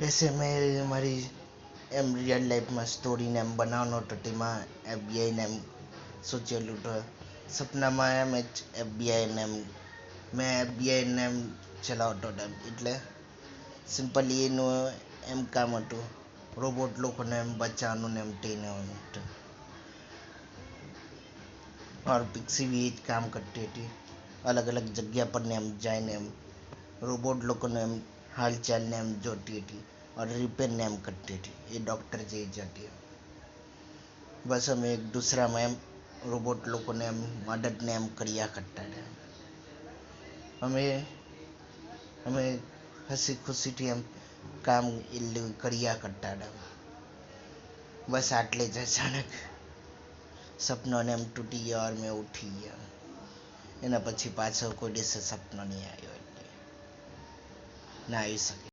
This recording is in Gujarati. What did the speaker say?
ऐसे मैं हमारी એમ રિયલ લાઈફમાં સ્ટોરીને એમ બનાવવાનો હતો તેમાં એફબીઆઈને એમ સોચેલું તો સપનામાં એમ જ એફબીઆઈને એમ મેં એફબીઆઈને એમ ચલાવતો હતો એટલે સિમ્પલી એનું એમ કામ હતું રોબોટ લોકોને એમ બચાવવાનું ને એમ તેને હતું और पिक्सी भी એ જ કામ કરતી હતી અલગ અલગ જગ્યા પર ને એમ જાયને એમ રોબોટ લોકોને એમ હાલચાલને એમ જોતી હતી और रिपेयर ने एम करती थी ये डॉक्टर जी जाती है बस हम एक दूसरा में एम रोबोट लोगों ने एम मदद ने एम करिया करता था हमें हमें हंसी खुशी थी एम काम करिया करता था बस आटले જ અચાનક સપનોને એમ તૂટી ગયા और मैं ઉઠી ગયા એના પછી પાછો કોઈ દિવસે સપનો નહીં આવ્યો એટલે ના આવી શકે